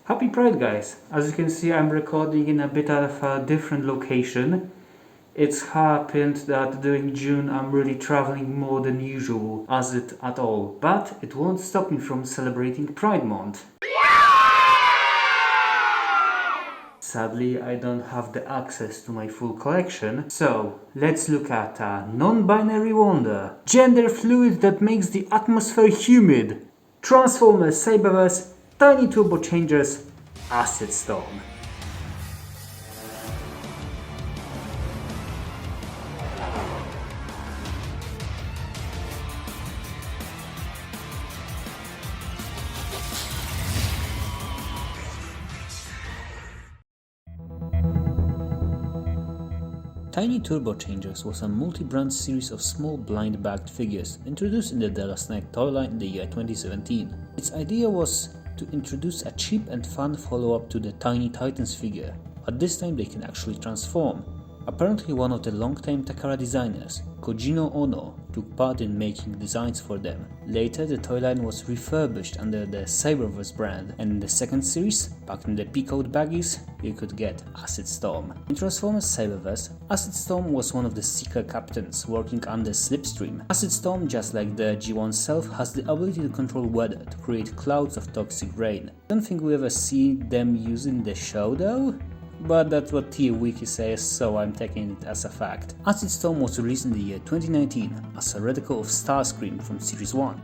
Happy Pride, guys! As you can see, I'm recording in a bit of a different location. It's happened that during June I'm really traveling more than usual, as it at all, but it won't stop me from celebrating Pride Month. Sadly, I don't have the access to my full collection, so let's look at a non-binary wonder. Gender fluid that makes the atmosphere humid. Transformers, Cyberverse, tiny turbo changers, acid storm. Tiny Turbo Changers was a multi-brand series of small blind-bagged figures introduced in the Dallas Night toy line in the year 2017. Its idea was to introduce a cheap and fun follow-up to the Tiny Titans figure, but this time they can actually transform. Apparently one of the long-time Takara designers, Kojino Ono, took part in making designs for them. Later the toy line was refurbished under the Cyberverse brand, and in the second series, back in the Peacoat baggies, you could get Acid Storm. In Transformers Cyberverse, Acid Storm was one of the Seeker captains working under Slipstream. Acid Storm, just like the G1 self, has the ability to control weather, to create clouds of toxic rain. I don't think we ever see them using the show though? But that's what TeaWiki says, so I'm taking it as a fact. Acid Storm was released in the year 2019 as a radical of Starscream from Series 1.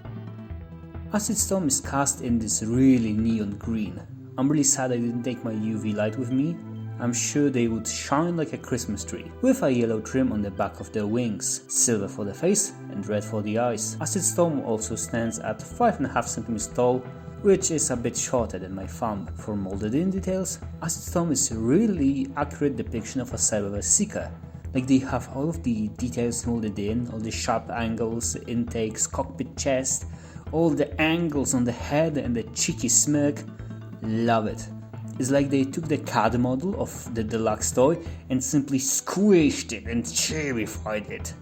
Acid Storm is cast in this really neon green. I'm really sad I didn't take my UV light with me. I'm sure they would shine like a Christmas tree, with a yellow trim on the back of their wings, silver for the face and red for the eyes. Acid Storm also stands at 5.5 cm tall, which is a bit shorter than my thumb. For molded in details, Acid Storm is a really accurate depiction of a Cyberverse Seeker. Like, they have all of the details molded in, all the sharp angles, intakes, cockpit chest, all the angles on the head and the cheeky smirk. Love it. It's like they took the CAD model of the deluxe toy and simply squished it and cherryfied it.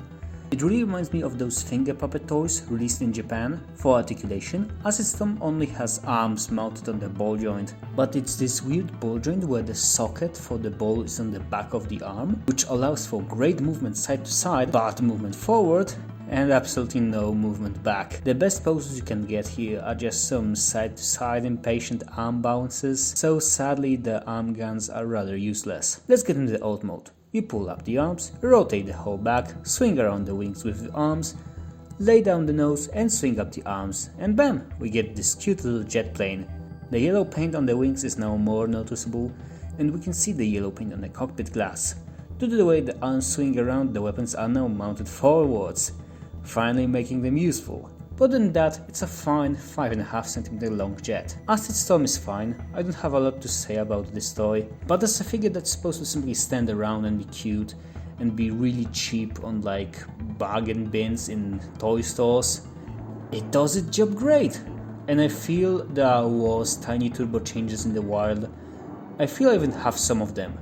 It really reminds me of those finger puppet toys released in Japan. For articulation, Acid Storm only has arms mounted on the ball joint, but it's this weird ball joint where the socket for the ball is on the back of the arm, which allows for great movement side to side, but movement forward, and absolutely no movement back. The best poses you can get here are just some side to side impatient arm bounces, so sadly the arm guns are rather useless. Let's get into the alt mode. You pull up the arms, rotate the whole back, swing around the wings with the arms, lay down the nose and swing up the arms, and bam! We get this cute little jet plane. The yellow paint on the wings is now more noticeable, and we can see the yellow paint on the cockpit glass. Due to the way the arms swing around, the weapons are now mounted forwards, finally making them useful. But than that, it's a fine 5.5 cm long jet. Acid Storm is fine, I don't have a lot to say about this toy, but as a figure that's supposed to simply stand around and be cute and be really cheap on like bargain bins in toy stores, it does its job great. And I feel there are worse Tiny Turbo Changers in the wild. I feel I even have some of them.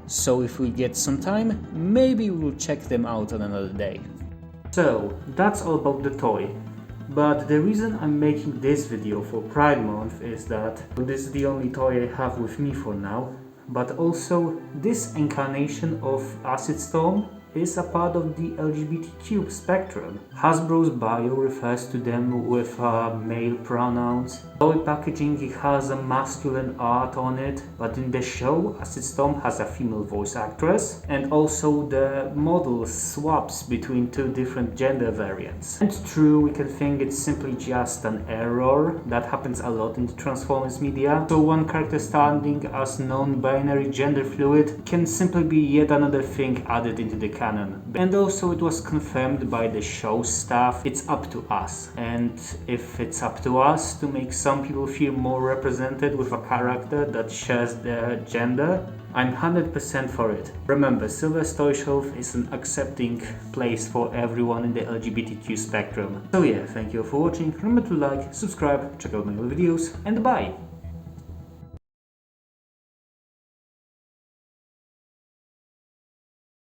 So if we get some time, maybe we'll check them out on another day. So that's all about the toy. But the reason I'm making this video for Pride Month is that this is the only toy I have with me for now, but also this incarnation of Acid Storm is a part of the LGBTQ spectrum. Hasbro's bio refers to them with male pronouns. Toy packaging, it has a masculine art on it, but in the show Acid Storm has a female voice actress, and also the model swaps between two different gender variants. And true, we can think it's simply just an error that happens a lot in the Transformers media. So one character standing as non-binary gender fluid can simply be yet another thing added into the canon. And also it was confirmed by the show staff, it's up to us. And if it's up to us to make some people feel more represented with a character that shares their gender, I'm 100% for it. Remember, Silver's Toy Shelf is an accepting place for everyone in the LGBTQ spectrum. So yeah, thank you for watching, remember to like, subscribe, check out my other videos, and bye!